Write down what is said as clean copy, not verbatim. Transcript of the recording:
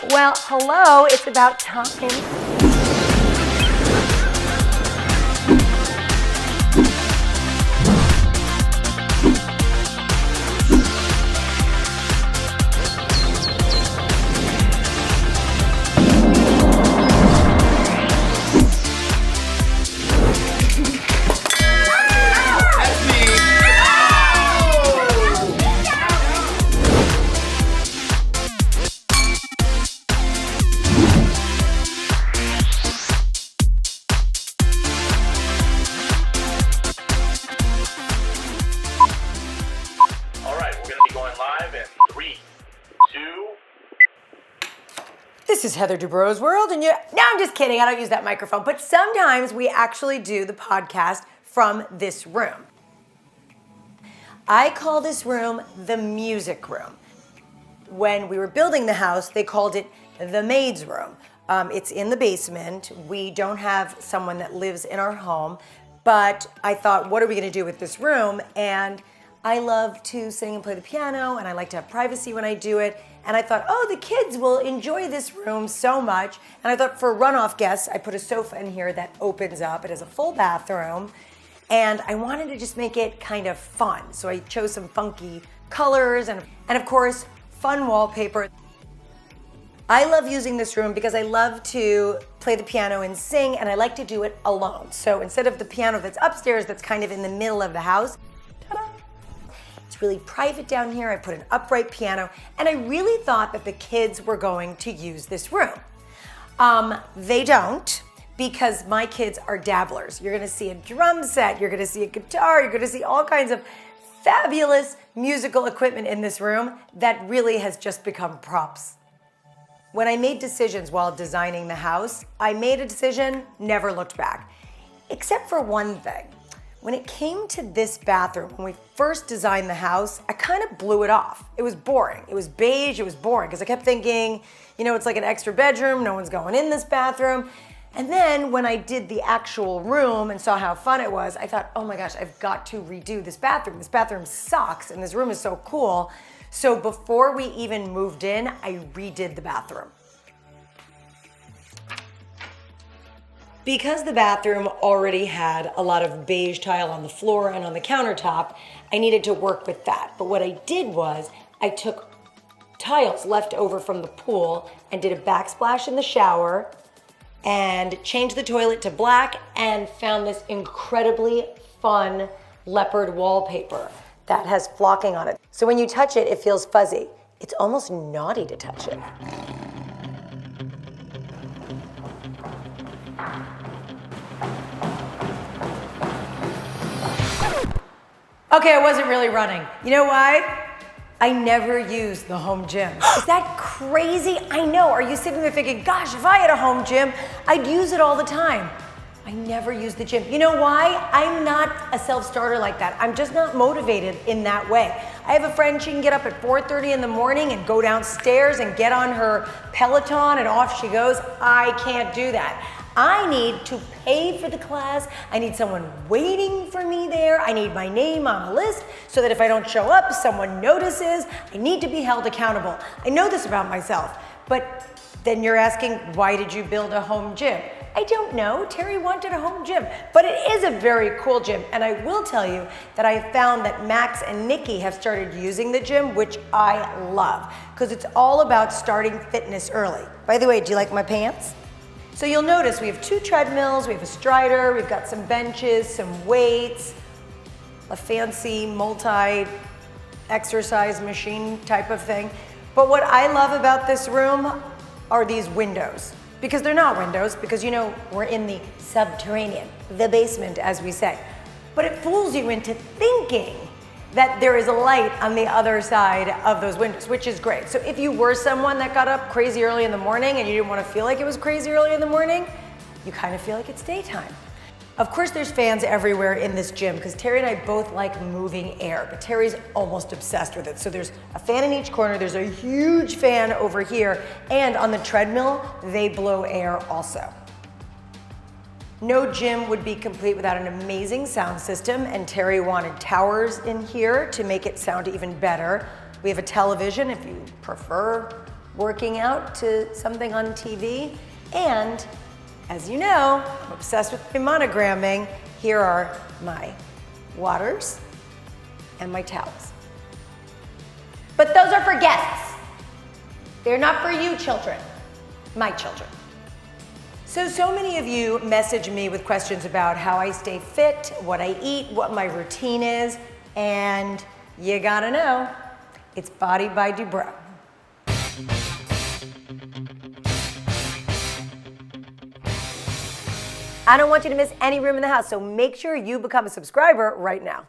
Well, hello, it's about time. This is Heather Dubrow's World, and no, I'm just kidding. I don't use that microphone, but sometimes we actually do the podcast from this room. I call this room the music room. When we were building the house, they called it the maid's room. It's in the basement. We don't have someone that lives in our home, but I thought, what are we going to do with this room? And I love to sing and play the piano, and I like to have privacy when I do it. And I thought, oh, the kids will enjoy this room so much. And I thought for runoff guests, I put a sofa in here that opens up. It has a full bathroom. And I wanted to just make it kind of fun. So I chose some funky colors and of course, fun wallpaper. I love using this room because I love to play the piano and sing, and I like to do it alone. So instead of the piano that's upstairs, that's kind of in the middle of the house, it's really private down here. I put an upright piano, and I really thought that the kids were going to use this room. They don't, because my kids are dabblers. You're gonna see a drum set, you're gonna see a guitar, you're gonna see all kinds of fabulous musical equipment in this room that really has just become props. When I made decisions while designing the house, I made a decision, never looked back, except for one thing. When it came to this bathroom, when we first designed the house, I kind of blew it off. It was boring. It was beige, it was boring, because I kept thinking, you know, it's like an extra bedroom, no one's going in this bathroom. And then when I did the actual room and saw how fun it was, I thought, oh my gosh, I've got to redo this bathroom. This bathroom sucks, and this room is so cool. So before we even moved in, I redid the bathroom. Because the bathroom already had a lot of beige tile on the floor and on the countertop, I needed to work with that. But what I did was I took tiles left over from the pool and did a backsplash in the shower and changed the toilet to black and found this incredibly fun leopard wallpaper that has flocking on it. So when you touch it, it feels fuzzy. It's almost naughty to touch it. Okay, I wasn't really running. You know why? I never use the home gym. Is that crazy? I know. Are you sitting there thinking, gosh, if I had a home gym, I'd use it all the time. I never use the gym. You know why? I'm not a self-starter like that. I'm just not motivated in that way. I have a friend, she can get up at 4:30 in the morning and go downstairs and get on her Peloton and off she goes. I can't do that. I need to pay for the class. I need someone waiting for me there. I need my name on a list so that if I don't show up, someone notices. I need to be held accountable. I know this about myself, but then you're asking, why did you build a home gym? I don't know. Terry wanted a home gym, but it is a very cool gym. And I will tell you that I found that Max and Nikki have started using the gym, which I love, because it's all about starting fitness early. By the way, do you like my pants? So you'll notice we have 2 treadmills, we have a strider, we've got some benches, some weights, a fancy multi-exercise machine type of thing. But what I love about this room are these windows. Because they're not windows, because you know, we're in the subterranean, the basement as we say. But it fools you into thinking that there is a light on the other side of those windows, which is great. So if you were someone that got up crazy early in the morning and you didn't want to feel like it was crazy early in the morning, you kind of feel like it's daytime. Of course, there's fans everywhere in this gym because Terry and I both like moving air, but Terry's almost obsessed with it. So there's a fan in each corner, there's a huge fan over here, and on the treadmill, they blow air also. No gym would be complete without an amazing sound system, and Terry wanted towers in here to make it sound even better. We have a television if you prefer working out to something on TV. And as you know, I'm obsessed with my monogramming. Here are my waters and my towels. But those are for guests. They're not for you children, my children. So many of you message me with questions about how I stay fit, what I eat, what my routine is, and you gotta know, it's Body by Dubrow. I don't want you to miss any room in the house, so make sure you become a subscriber right now.